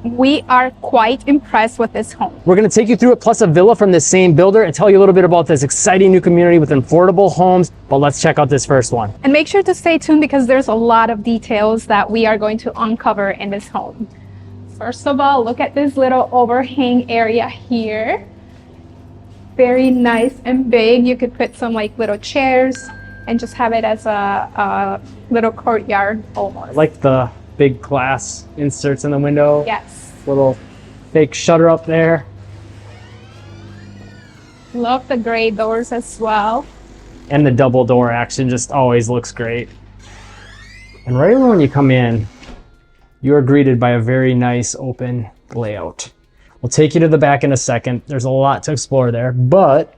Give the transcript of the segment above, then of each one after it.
We are quite impressed with this home. We're going to take you through it, plus a villa from the same builder, and tell you a little bit about this exciting new community with affordable homes. But let's check out this first one. And make sure to stay tuned because there's a lot of details that we are going to uncover in this home. First of all, look at this little overhang area here. Very nice and big. You could put some like little chairs and just have it as a little courtyard almost. I like the big glass inserts in the window. Yes. Little fake shutter up there. Love the gray doors as well. And the double door action just always looks great. And right when you come in, you are greeted by a very nice open layout. We'll take you to the back in a second. There's a lot to explore there, but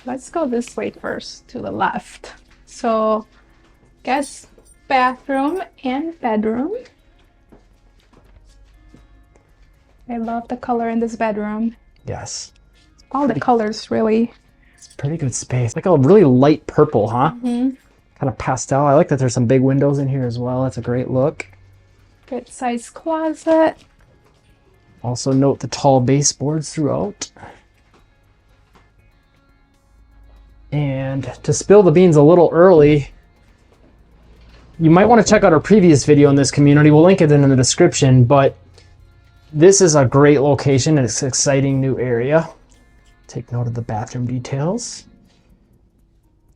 let's go this way first, to the left. So, guest bathroom and bedroom. I love the color in this bedroom. yes, All the colors, really. it's pretty good space. Like a really light purple, huh? Mm-hmm. Kind of pastel. I like that there's some big windows in here as well. That's a great look. Good size closet. Also note the tall baseboards throughout. And to spill the beans a little early, you might want to check out our previous video in this community. We'll link it in the description, but this is a great location and it's an exciting new area. Take note of the bathroom details.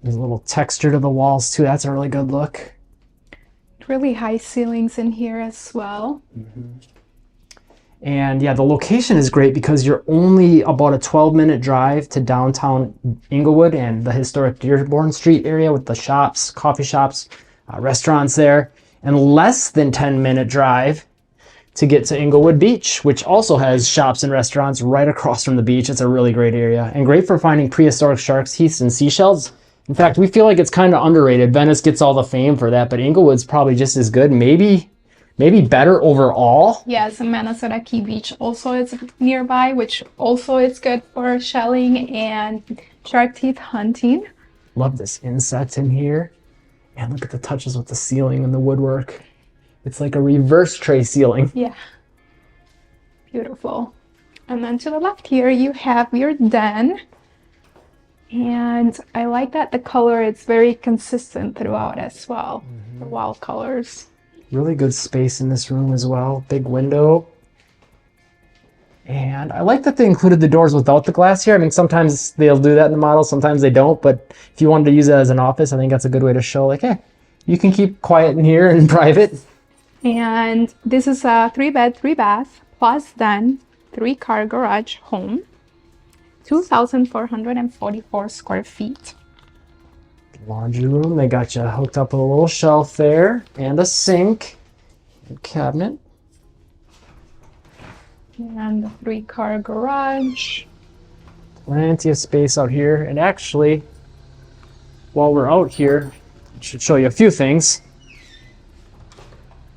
There's a little texture to the walls too. That's a really good look. Really high ceilings in here as well. And yeah, the location is great because you're only about a 12-minute drive to downtown Englewood and the historic Dearborn Street area with the shops, coffee shops, restaurants there, and less than 10-minute drive to get to Englewood Beach, which also has shops and restaurants right across from the beach. It's a really great area and great for finding prehistoric sharks, heaths, and seashells. In fact, we feel like it's kind of underrated. Venice gets all the fame for that, but Englewood's probably just as good, maybe better overall. Yes, and Minnesota Key Beach also is nearby, which also is good for shelling and shark teeth hunting. Love this inset in here. And look at the touches with the ceiling and the woodwork. It's like a reverse tray ceiling. Yeah, beautiful. And then to the left here, you have your den. And I like that the color is very consistent throughout as well. The wall colors. Really good space in this room as well. Big window. And I like that they included the doors without the glass here. I mean, sometimes they'll do that in the model, sometimes they don't. But if you wanted to use it as an office, I think that's a good way to show like, hey, you can keep quiet in here and private. And this is a 3-bed, 3-bath, plus den, 3-car garage home. 2,444 square feet. Laundry room, they got you hooked up with a little shelf there and a sink and cabinet. And the 3-car garage. Plenty of space out here. And actually, while we're out here, I should show you a few things.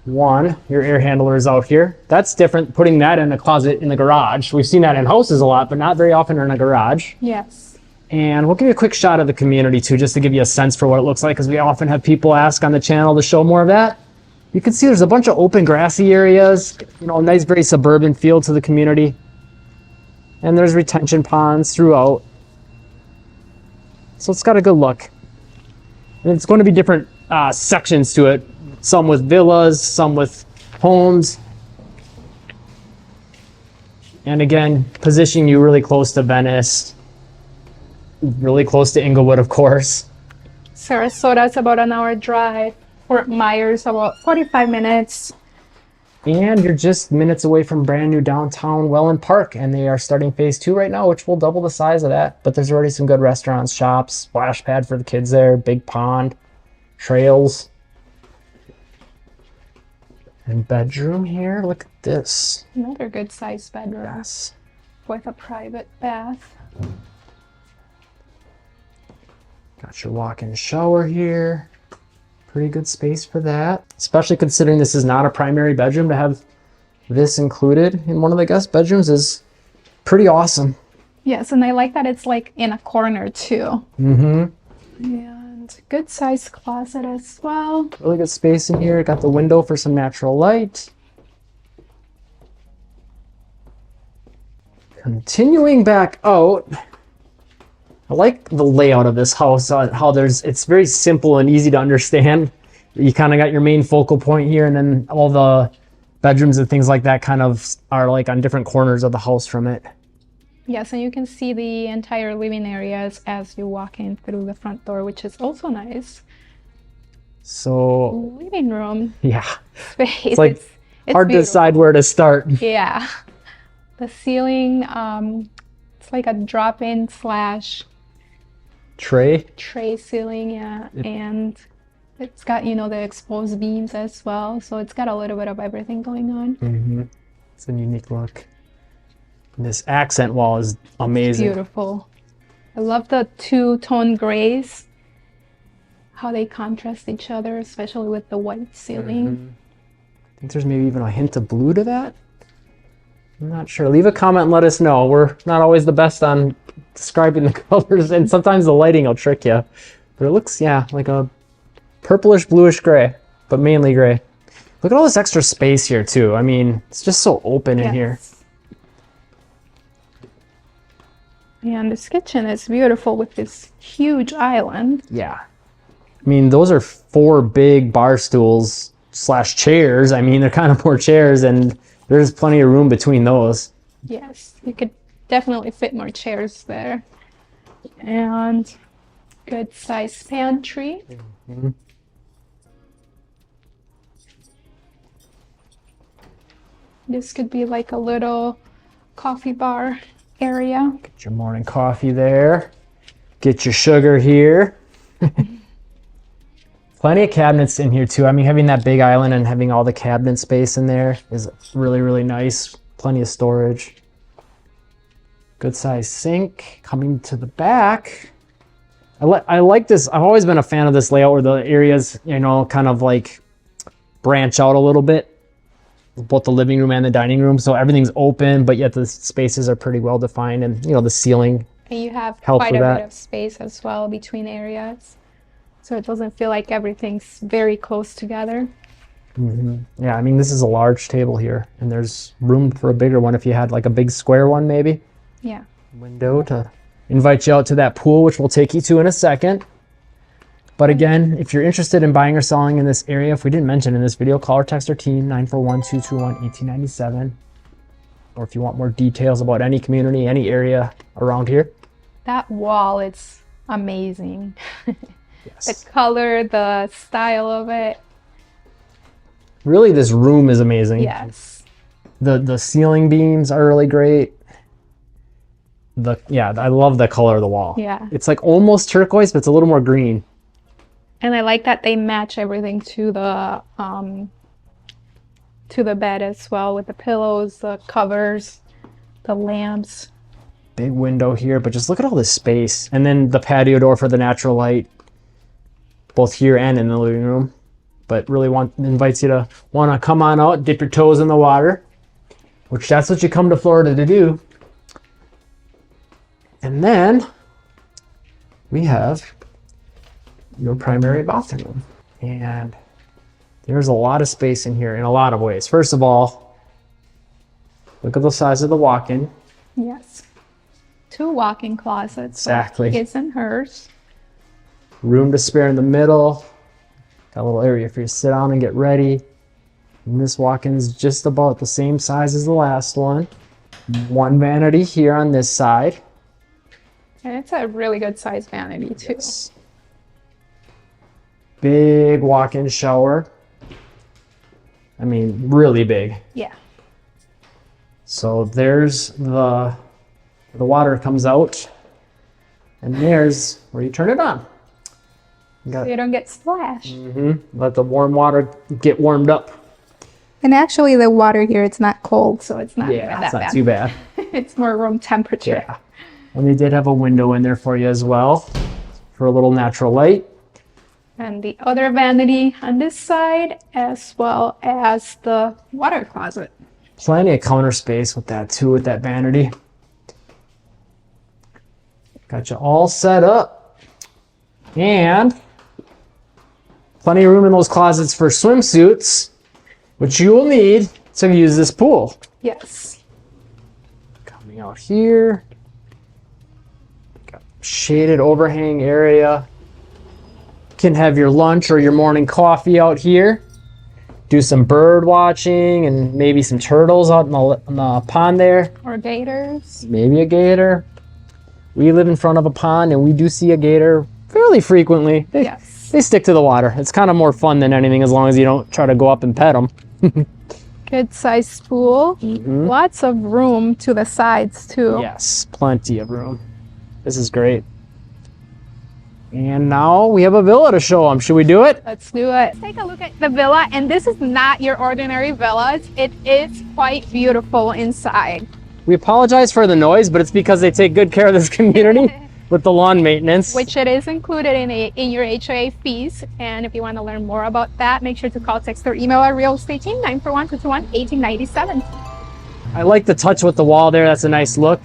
One, your air handler is out here. That's different, putting that in a closet in the garage. We've seen that in houses a lot, but not very often in a garage. Yes. And we'll give you a quick shot of the community too, just to give you a sense for what it looks like, because we often have people ask on the channel to show more of that. You can see there's a bunch of open grassy areas, you know, a nice, very suburban feel to the community. And there's retention ponds throughout. So it's got a good look. And it's going to be different sections to it. Some with villas, some with homes. And again, positioning you really close to Venice. Really close to Englewood, of course. Sarasota is about an hour drive. Fort Myers about 45 minutes. And you're just minutes away from brand new downtown Welland Park, and they are starting phase 2 right now, which will double the size of that. But there's already some good restaurants, shops, splash pad for the kids there, big pond, trails. And bedroom here, look at this. Another good sized bedroom. Yes. With a private bath. Got your walk-in shower here. Pretty good space for that. Especially considering this is not a primary bedroom, to have this included in one of the guest bedrooms is pretty awesome. Yes, and I like that it's like in a corner too. Mm-hmm. And good sized closet as well. Really good space in here. Got the window for some natural light. Continuing back out, I like the layout of this house, how it's very simple and easy to understand. You kind of got your main focal point here, and then all the bedrooms and things like that kind of are like on different corners of the house from it. Yes, and you can see the entire living areas as you walk in through the front door, which is also nice. So, living room yeah, space. it's like it's hard to beautiful. decide where to start. Yeah. The ceiling, it's like a drop-in slash Tray ceiling, yeah. And it's got, you know, the exposed beams as well. So it's got a little bit of everything going on. It's a unique look. And this accent wall is amazing. It's beautiful. I love the two-tone grays, how they contrast each other, especially with the white ceiling. I think there's maybe even a hint of blue to that. I'm not sure. Leave a comment and let us know. We're not always the best on describing the colors, and sometimes the lighting will trick you. But it looks, yeah, like a purplish, bluish gray, but mainly gray. Look at all this extra space here, too. I mean, it's just so open in here. And this kitchen is beautiful with this huge island. Yeah. I mean, those are 4 big bar stools / chairs. I mean, they're kind of more chairs, and there's plenty of room between those. Yes, you could definitely fit more chairs there. And good size pantry. This could be like a little coffee bar area. Get your morning coffee there. Get your sugar here. Plenty of cabinets in here too. I mean, having that big island and having all the cabinet space in there is really, really nice. Plenty of storage. Good size sink. Coming to the back. I like this. I've always been a fan of this layout where the areas, you know, kind of like branch out a little bit. Both the living room and the dining room. So everything's open, but yet the spaces are pretty well defined, and, you know, the ceiling. And you have helps quite with a that. bit of space as well between areas. So it doesn't feel like everything's very close together. Yeah, I mean, this is a large table here, and there's room for a bigger one if you had like a big square one maybe. Yeah. Window to invite you out to that pool, which we'll take you to in a second. But again, if you're interested in buying or selling in this area, if we didn't mention in this video, call or text our team, 941-221-1897. Or if you want more details about any community, any area around here. That wall, it's amazing. Yes. The color, the style of it. Really, this room is amazing. Yes. The ceiling beams are really great. I love the color of the wall. Yeah. It's like almost turquoise, but it's a little more green. And I like that they match everything to the bed as well, with the pillows, the covers, the lamps. Big window here, but just look at all this space. And then the patio door for the natural light, both here and in the living room. But really invites you to want to come on out, dip your toes in the water, which that's what you come to Florida to do. And then we have your primary bathroom. And there's a lot of space in here in a lot of ways. First of all, look at the size of the walk-in. Yes. 2 walk-in closets. Exactly. His and hers. Room to spare in the middle. Got a little area for you to sit down and get ready. And this walk-in is just about the same size as the last one. 1 vanity here on this side. And it's a really good size vanity too. Yes. Big walk-in shower. I mean, really big. Yeah. So there's the water comes out, and there's where you turn it on. So you don't get splashed. Let the warm water get warmed up. And actually the water here, it's not cold, so it's not Yeah, that it's not bad. too bad. It's more room temperature. Yeah. And they did have a window in there for you as well, for a little natural light. And the other vanity on this side, as well as the water closet. Plenty of counter space with that too, with that vanity. Got you all set up. And plenty of room in those closets for swimsuits, which you will need to use this pool. Yes. Come Coming out here. Got shaded overhang area. Can have your lunch or your morning coffee out here. Do some bird watching and maybe some turtles out in the pond there. Or gators. Maybe a gator. We live in front of a pond and we do see a gator fairly frequently. They stick to the water. It's kind of more fun than anything as long as you don't try to go up and pet them. Good size pool. Lots of room to the sides too. Yes, plenty of room. This is great. And now we have a villa to show them. Should we do it? Let's do it. Take a look at the villa, and this is not your ordinary villa. It is quite beautiful inside. We apologize for the noise, but it's because they take good care of this community with the lawn maintenance. Which it is included in your HOA fees. And if you want to learn more about that, make sure to call, text, or email our real estate team, 941-221-1897. I like the touch with the wall there. That's a nice look.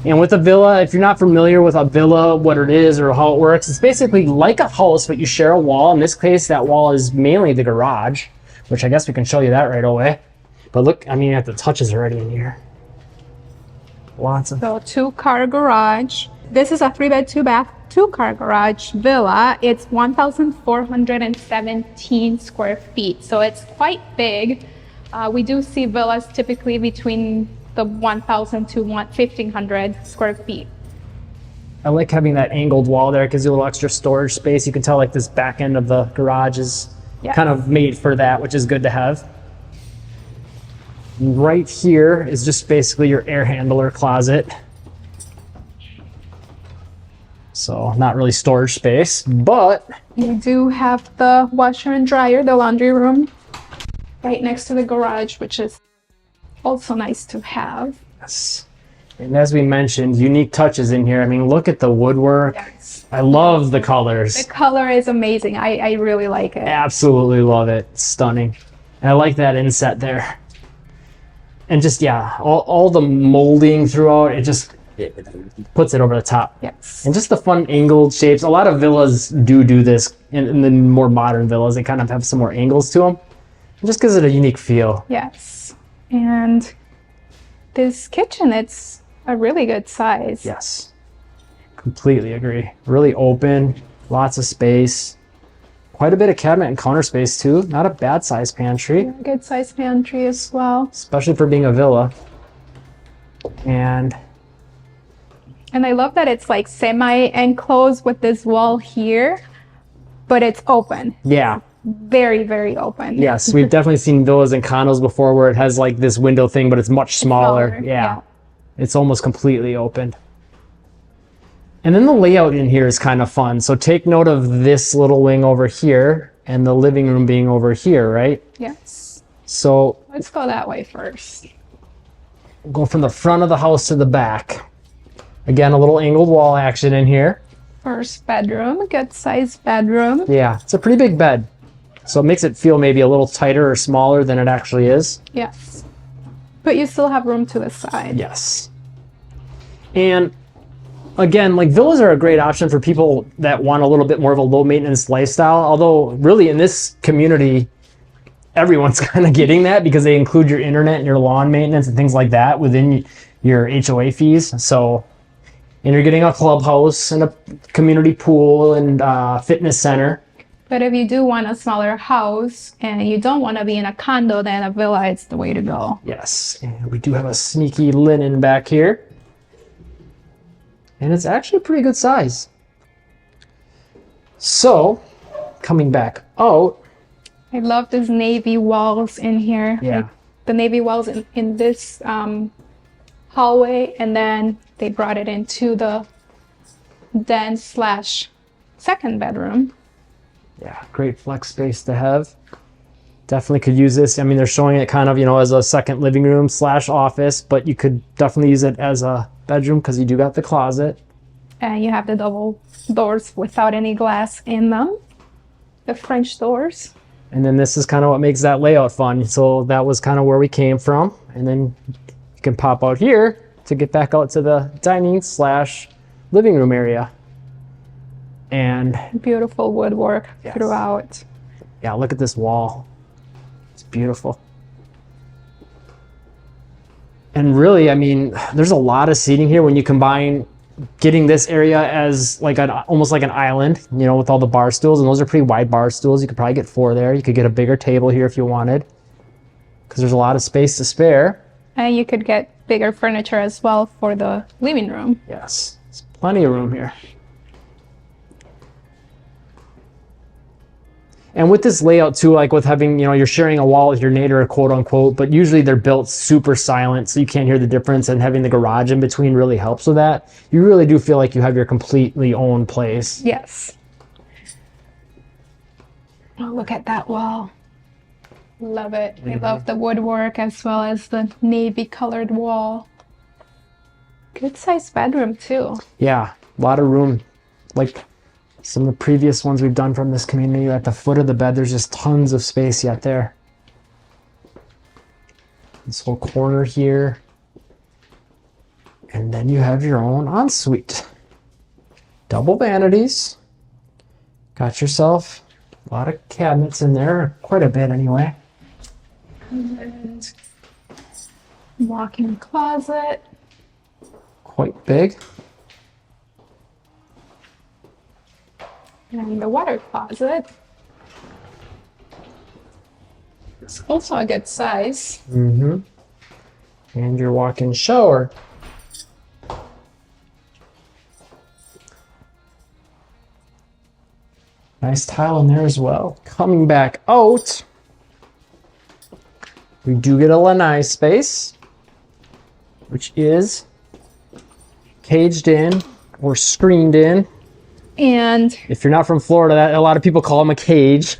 And with a villa, if you're not familiar with a villa, what it is or how it works, it's basically like a house, but you share a wall. In this case, that wall is mainly the garage, which I guess we can show you that right away. But look, I mean, the touches already in here. Lots of... So 2-car garage. This is a 3-bed, 2-bath, 2-car garage villa. It's 1,417 square feet. So it's quite big. We do see villas typically between the 1,000 to 1,500 square feet. I like having that angled wall there. It gives you a little extra storage space. You can tell like this back end of the garage is kind of made for that, which is good to have. Right here is just basically your air handler closet. So not really storage space, but you do have the washer and dryer, the laundry room, right next to the garage, which is also nice to have. Yes. And as we mentioned, unique touches in here. I mean, look at the woodwork. Yes. I love the colors. The color is amazing. I really like it. Absolutely love it. It's stunning. And I like that inset there. And just, yeah, all the molding throughout, it puts it over the top. Yes. And just the fun angled shapes. A lot of villas do this in the more modern villas. They kind of have some more angles to them. It just gives it a unique feel. Yes. And this kitchen, it's a really good size. Yes, completely agree. Really open, lots of space, quite a bit of cabinet and counter space too. Not a bad size pantry. Yeah, good size pantry as well. Especially for being a villa. And I love that it's like semi-enclosed with this wall here, but it's open. yeah. Very, very open. Yes, we've definitely seen villas and condos before where it has like this window thing, but it's much smaller. Yeah. It's almost completely open. And then the layout in here is kind of fun. So take note of this little wing over here and the living room being over here, right? Yes. So let's go that way first. We'll go from the front of the house to the back. Again, a little angled wall action in here. First bedroom, good size bedroom. Yeah, it's a pretty big bed. So it makes it feel maybe a little tighter or smaller than it actually is. Yes. But you still have room to the side. Yes. And again, like villas are a great option for people that want a little bit more of a low maintenance lifestyle. Although really in this community, everyone's kind of getting that because they include your internet and your lawn maintenance and things like that within your HOA fees. So, and you're getting a clubhouse and a community pool and fitness center. But if you do want a smaller house and you don't want to be in a condo, then a villa is the way to go. Yes, and we do have a sneaky linen back here. And it's actually a pretty good size. So, coming back out. I love these navy walls in here. Yeah. Like the navy walls in this hallway, and then they brought it into the den / second bedroom. Yeah, great flex space to have. Definitely could use this. I mean, they're showing it kind of, as a second living room / office, but you could definitely use it as a bedroom because you do got the closet. And you have the double doors without any glass in them. The French doors. And then this is kind of what makes that layout fun. So that was kind of where we came from. And then you can pop out here to get back out to the dining / living room area. And beautiful woodwork throughout. Yeah, look at this wall. It's beautiful. And really, I mean, there's a lot of seating here when you combine getting this area as like almost like an island, you know, with all the bar stools, and those are pretty wide bar stools. You could probably get 4 there. You could get a bigger table here if you wanted, because there's a lot of space to spare. And you could get bigger furniture as well for the living room. Yes, there's plenty of room here. And with this layout too, like with having, you know, you're sharing a wall with your neighbor, quote unquote, but usually they're built super silent, so you can't hear the difference, and having the garage in between really helps with that. You really do feel like you have your completely own place. Yes. Oh, look at that wall. Love it. I love the woodwork as well as the navy colored wall. Good sized bedroom too. Yeah, a lot of room. Like some of the previous ones we've done from this community, at the foot of the bed, there's just tons of space yet there. This whole corner here. And then you have your own ensuite. Double vanities. Got yourself a lot of cabinets in there, quite a bit anyway. And walk-in closet. Quite big. And the water closet. It's also a good size. Mm-hmm. And your walk-in shower. Nice tile in there as well. Coming back out, we do get a lanai space, which is caged in or screened in. And if you're not from Florida, a lot of people call them a cage.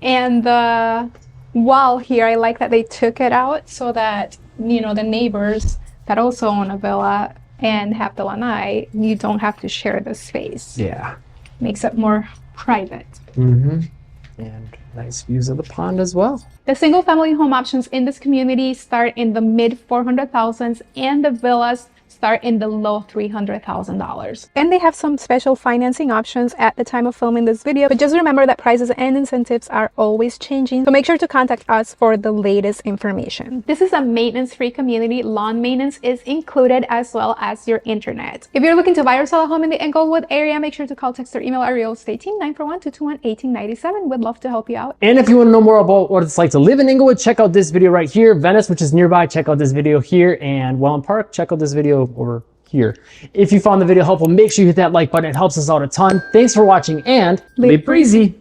and the wall here, I like that they took it out so that, you know, the neighbors that also own a villa and have the lanai, you don't have to share the space. Yeah. Makes it more private. Mm-hmm. And nice views of the pond as well. The single family home options in this community start in the mid 400,000s, and the villas start in the low $300,000. And they have some special financing options at the time of filming this video, but just remember that prices and incentives are always changing, so make sure to contact us for the latest information. This is a maintenance-free community. Lawn maintenance is included, as well as your internet. If you're looking to buy or sell a home in the Englewood area, make sure to call, text, or email our real estate team 941-221-1897. We'd love to help you out. And if you want to know more about what it's like to live in Englewood, check out this video right here. Venice, which is nearby, check out this video here. And Welland Park, check out this video over here. If you found the video helpful, make sure you hit that like button. It helps us out a ton. Thanks for watching, and live breezy.